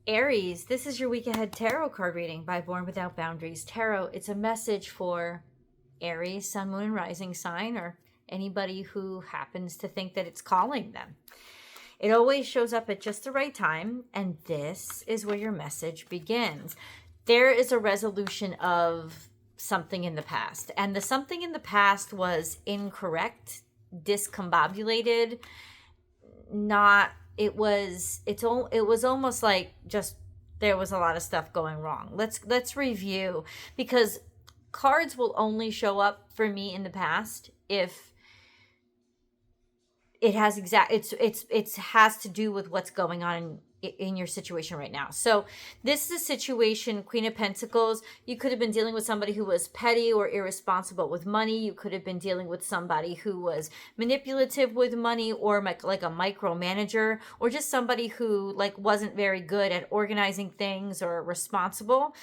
Aries, this is your week ahead tarot card reading by Born Without Boundaries Tarot. It's a message for Aries, Sun, Moon, and Rising sign, or anybody who happens to think that it's calling them. It always shows up at just the right time, and this is where your message begins. There is a resolution of something in the past, and the something in the past was incorrect, discombobulated, not it was almost like just there was a lot of stuff going wrong. Let's review, because cards will only show up for me in the past if it has it has to do with what's going on in your situation right now. So this is a situation, Queen of Pentacles. You could have been dealing with somebody who was petty or irresponsible with money. You could have been dealing with somebody who was manipulative with money, or like a micromanager, or just somebody who like wasn't very good at organizing things or responsible.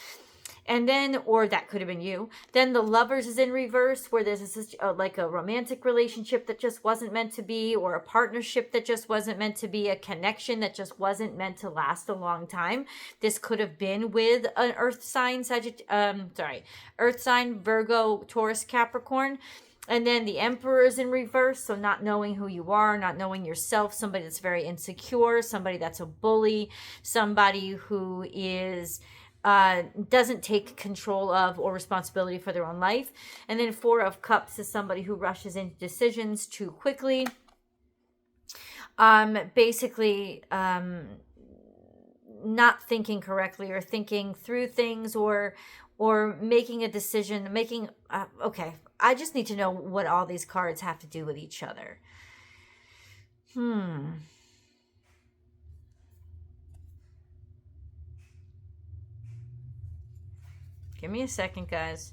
And then, or that could have been you. Then the Lovers is in reverse, where there's like a romantic relationship that just wasn't meant to be, or a partnership that just wasn't meant to be, a connection that just wasn't meant to last a long time. This could have been with an Earth sign, Earth sign, Virgo, Taurus, Capricorn. And then the Emperor is in reverse, so not knowing who you are, not knowing yourself, somebody that's very insecure, somebody that's a bully, somebody who is doesn't take control of or responsibility for their own life. And then Four of Cups is somebody who rushes into decisions too quickly. Basically, not thinking correctly, or thinking through things, or making a decision, okay. I just need to know what all these cards have to do with each other. Give me a second, guys.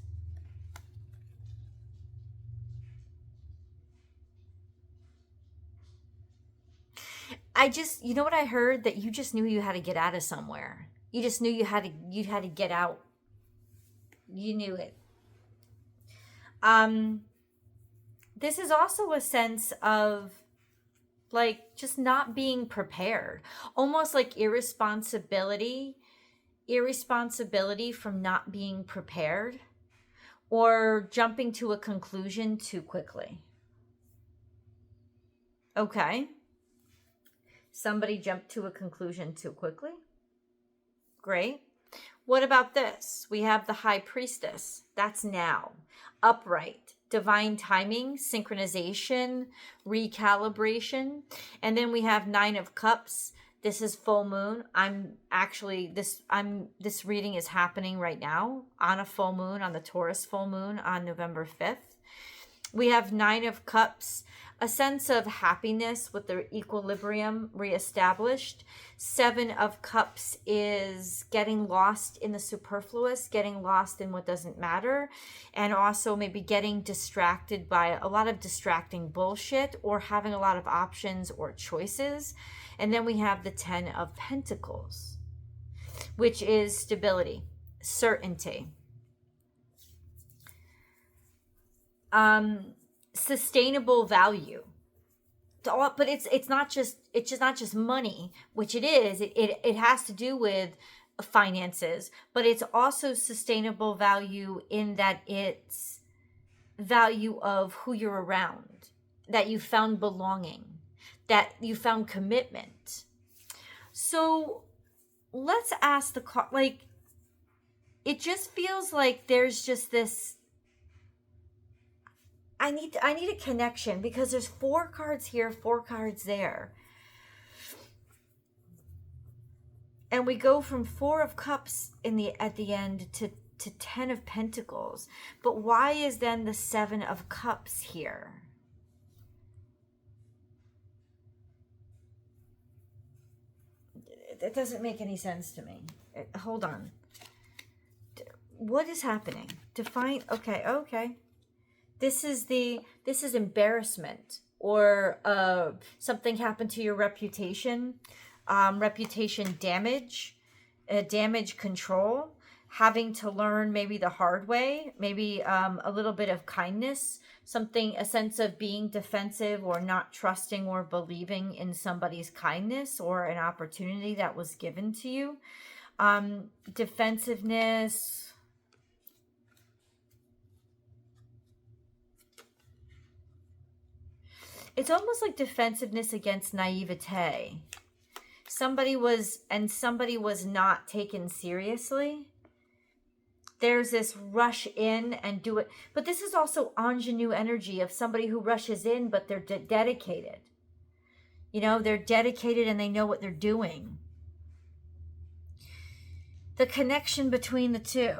You know what I heard? That you just knew you had to get out of somewhere. You just knew you had to get out. You knew it. This is also a sense of like just not being prepared. Almost like irresponsibility from not being prepared, or jumping to a conclusion too quickly. Okay. Somebody jumped to a conclusion too quickly. Great. What about this? We have the High Priestess. That's now. Upright. Divine timing, synchronization, recalibration. And then we have Nine of Cups. This is full moon. This reading is happening right now on a full moon, on the Taurus full moon on November 5th. We have Nine of Cups, a sense of happiness with the equilibrium reestablished. Seven of Cups is getting lost in the superfluous, getting lost in what doesn't matter, and also maybe getting distracted by a lot of distracting bullshit, or having a lot of options or choices. And then we have the Ten of Pentacles, which is stability, certainty, sustainable value. But it's not just money, which it is. It has to do with finances, but it's also sustainable value in that it's value of who you're around, that you found belonging, that you found commitment. So let's ask the card, like, it just feels like there's just this, I need a connection, because there's 4 cards here, 4 cards there. And we go from 4 of Cups at the end to 10 of Pentacles. But why is then the 7 of Cups here? That doesn't make any sense to me. Hold on. What is happening? Define. Okay. This is embarrassment, or something happened to your reputation, reputation damage, damage control, having to learn maybe the hard way, maybe a little bit of kindness, a sense of being defensive or not trusting or believing in somebody's kindness or an opportunity that was given to you. Defensiveness. It's almost like defensiveness against naivete. Somebody was not taken seriously. There's this rush in and do it. But this is also ingenue energy of somebody who rushes in, but they're dedicated. You know, they're dedicated and they know what they're doing. The connection between the two.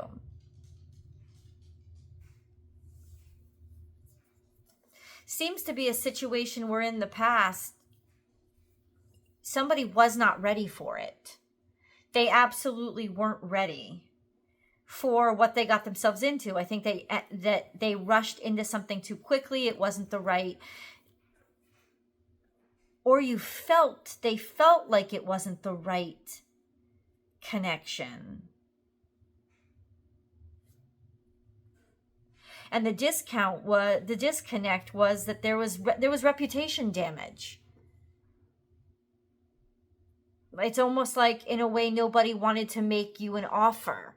Seems to be a situation where in the past, somebody was not ready for it. They absolutely weren't ready for what they got themselves into. I think they rushed into something too quickly. It wasn't the right, or they felt like it wasn't the right connection. And the disconnect was that there was reputation damage. It's almost like, in a way, nobody wanted to make you an offer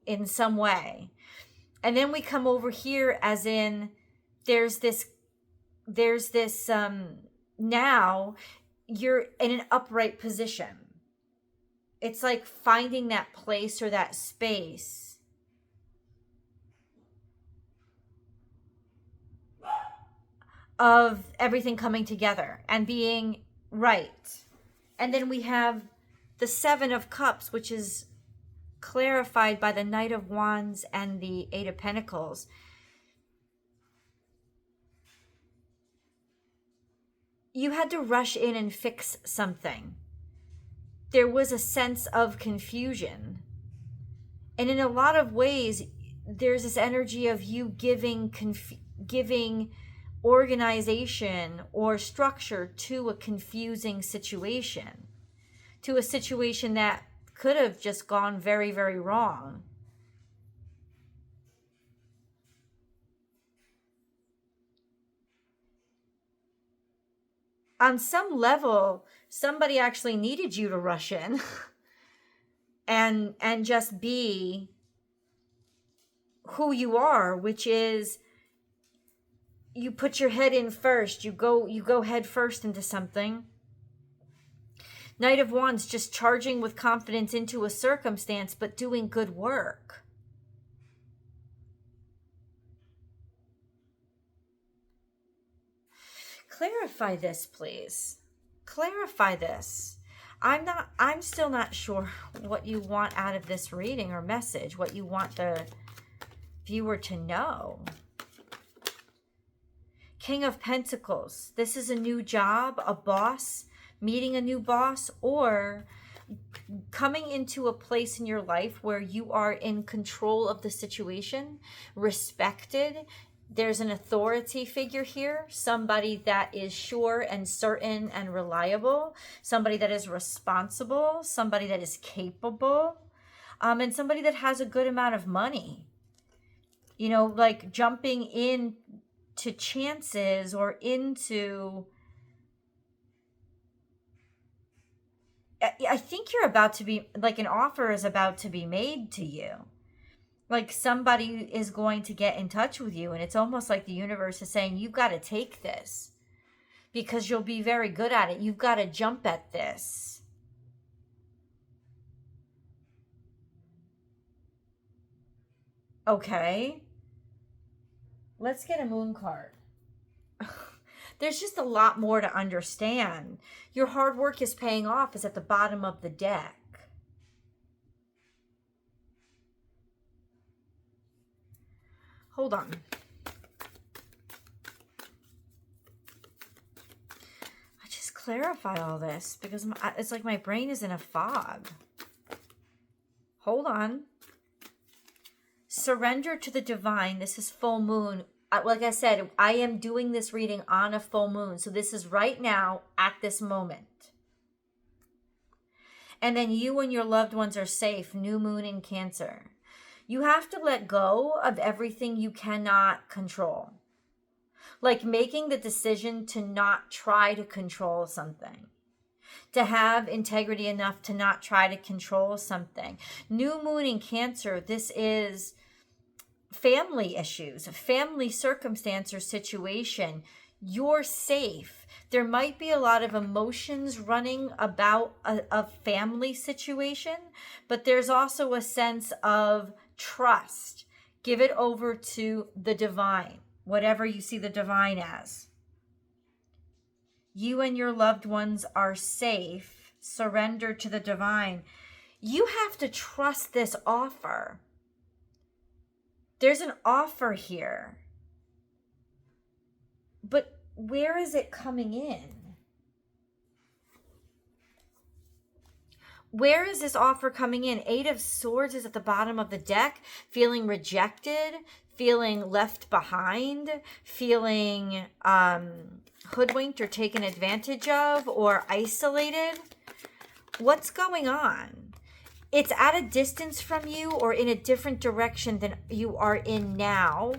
in some way. And then we come over here as in there's this now you're in an upright position. It's like finding that place or that space of everything coming together and being right. And then we have the Seven of Cups, which is clarified by the Knight of Wands and the Eight of Pentacles. You had to rush in and fix something. There was a sense of confusion. And in a lot of ways, there's this energy of you giving organization or structure to a confusing situation, to a situation that could have just gone very, very wrong. On some level, somebody actually needed you to rush in and just be who you are, which is you put your head in first. You go head first into something. Knight of Wands, just charging with confidence into a circumstance, but doing good work. Clarify this, please. Clarify this. I'm still not sure what you want out of this reading or message, what you want the viewer to know. King of Pentacles. This is a new job, a boss, meeting a new boss, or coming into a place in your life where you are in control of the situation, respected. There's an authority figure here, somebody that is sure and certain and reliable, somebody that is responsible, somebody that is capable, and somebody that has a good amount of money. You know, like jumping in to chances or into... I think you're about to be, like, an offer is about to be made to you. Like somebody is going to get in touch with you, and it's almost like the universe is saying, you've got to take this because you'll be very good at it. You've got to jump at this. Okay. Let's get a moon card. There's just a lot more to understand. Your hard work is paying off is at the bottom of the deck. Hold on. I just clarify all this because it's like my brain is in a fog. Hold on. Surrender to the divine. This is full moon. Like I said, I am doing this reading on a full moon. So this is right now at this moment. And then you and your loved ones are safe. New moon in Cancer. You have to let go of everything you cannot control. Like making the decision to not try to control something. To have integrity enough to not try to control something. New moon in Cancer, this is family issues, family circumstance or situation. You're safe. There might be a lot of emotions running about a family situation, but there's also a sense of trust. Give it over to the divine, whatever you see the divine as. You and your loved ones are safe. Surrender to the divine. You have to trust this offer. There's an offer here. But where is it coming in? Where is this offer coming in? 8 of Swords is at the bottom of the deck. Feeling rejected, feeling left behind, feeling hoodwinked or taken advantage of or isolated. What's going on? It's at a distance from you or in a different direction than you are in now.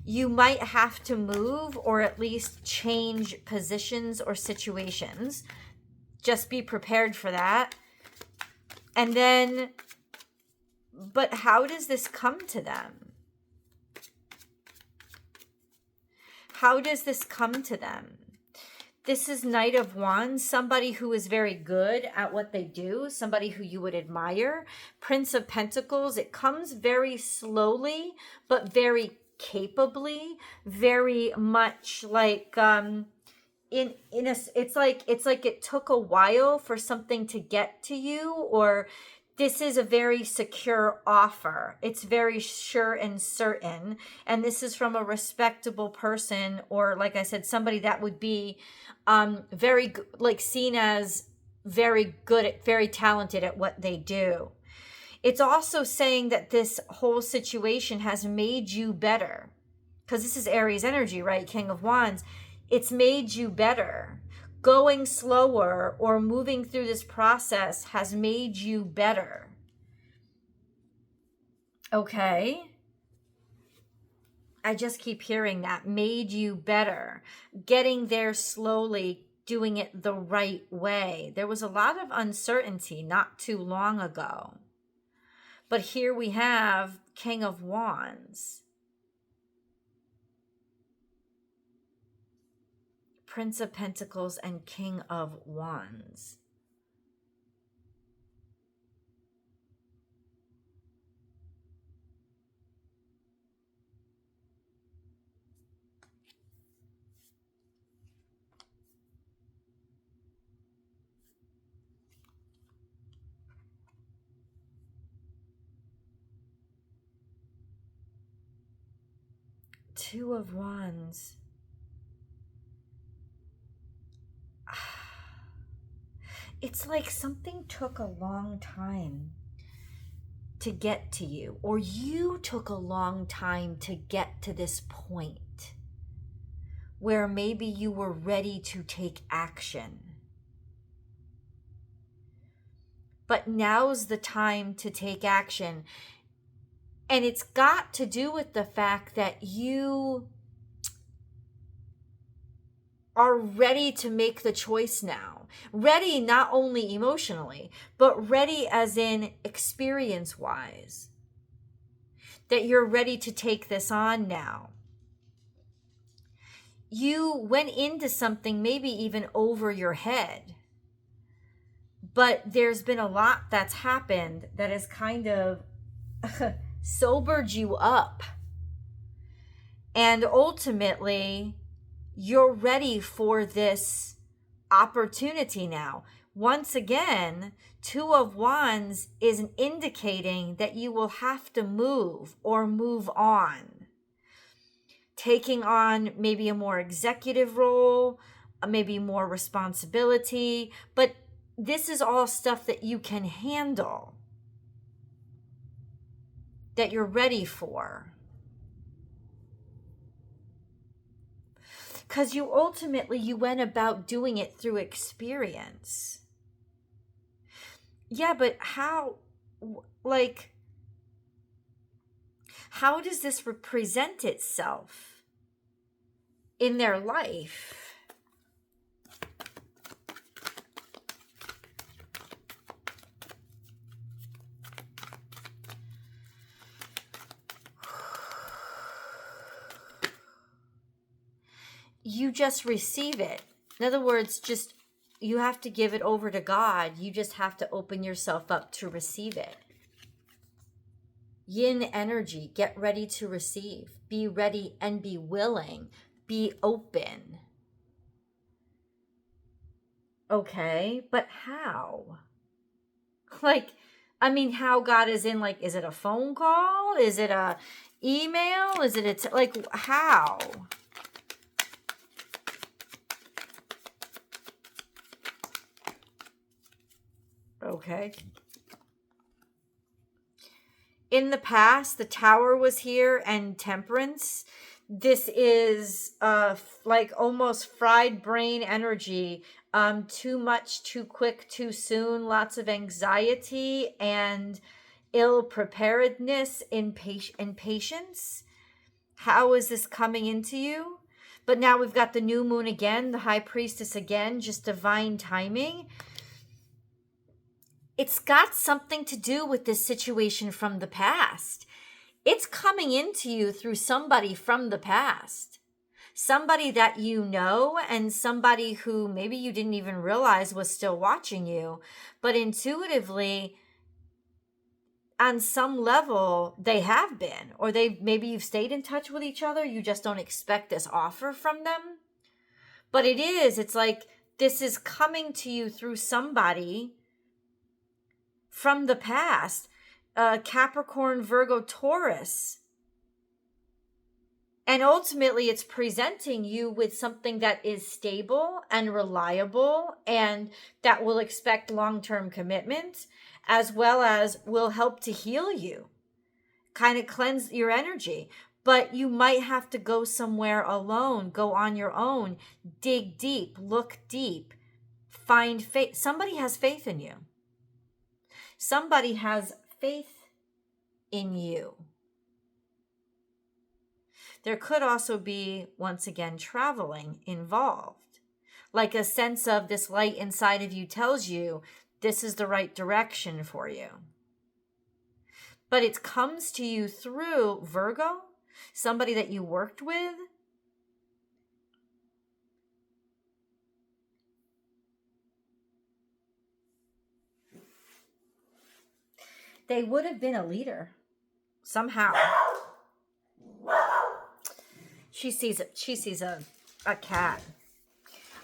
You might have to move or at least change positions or situations. Just be prepared for that. And then, but how does this come to them? How does this come to them? This is Knight of Wands, somebody who is very good at what they do, somebody who you would admire. Prince of Pentacles, it comes very slowly, but very capably, very much like it's like it took a while for something to get to you, or this is a very secure offer. It's very sure and certain, and this is from a respectable person, or like I said, somebody that would be very like seen as very good at, very talented at what they do. It's also saying that this whole situation has made you better, because this is Aries energy, right? King of Wands. It's made you better. Going slower or moving through this process has made you better. Okay. I just keep hearing that. Made you better. Getting there slowly, doing it the right way. There was a lot of uncertainty not too long ago. But here we have King of Wands. Prince of Pentacles and King of Wands. Two of Wands. It's like something took a long time to get to you, or you took a long time to get to this point where maybe you were ready to take action. But now's the time to take action. And it's got to do with the fact that you are ready to make the choice now. Ready not only emotionally, but ready as in experience-wise. That you're ready to take this on now. You went into something maybe even over your head. But there's been a lot that's happened that has kind of sobered you up. And ultimately, you're ready for this opportunity now. Once again, Two of Wands is indicating that you will have to move or move on. Taking on maybe a more executive role, maybe more responsibility, but this is all stuff that you can handle, that you're ready for. Because you ultimately, you went about doing it through experience. Yeah, but like, how does this represent itself in their life? You just receive it. In other words, just you have to give it over to God. You just have to open yourself up to receive it. Yin energy, get ready to receive. Be ready and be willing. Be open. Okay, but how? Like, I mean, how God is in, like, is it a phone call? Is it a email? Is it like, how? Okay. In the past, the Tower was here and Temperance. This is like almost fried brain energy. Too much, too quick, too soon, lots of anxiety and ill preparedness, impatience. How is this coming into you? But now we've got the new moon again, the high priestess again, just divine timing. It's got something to do with this situation from the past. It's coming into you through somebody from the past. Somebody that you know, and somebody who maybe you didn't even realize was still watching you. But intuitively, on some level, they have been. Or maybe you've stayed in touch with each other. You just don't expect this offer from them. But it's like this is coming to you through somebody from the past. Capricorn, Virgo, Taurus. And ultimately, it's presenting you with something that is stable and reliable and that will expect long-term commitment, as well as will help to heal you, kind of cleanse your energy. But you might have to go somewhere alone, go on your own, dig deep, look deep, find faith. Somebody has faith in you. Somebody has faith in you. There could also be, once again, traveling involved. Like a sense of this light inside of you tells you this is the right direction for you. But it comes to you through Virgo, somebody that you worked with. They would have been a leader somehow. She sees a cat.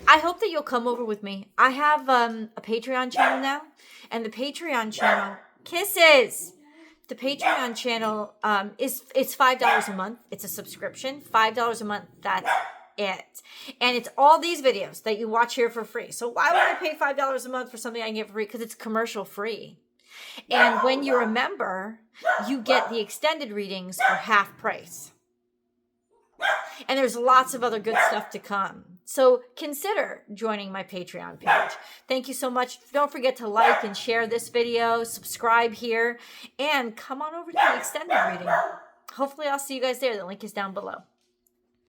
I hope that you'll come over with me. I have a Patreon channel now, and the Patreon channel kisses. The Patreon channel it's $5 a month. It's a subscription, $5 a month. That's it, and it's all these videos that you watch here for free. So why would I pay $5 a month for something I can get for free? Because it's commercial free. And when you're a member, you get the extended readings for half price. And there's lots of other good stuff to come. So consider joining my Patreon page. Thank you so much. Don't forget to like and share this video, subscribe here, and come on over to the extended reading. Hopefully I'll see you guys there. The link is down below.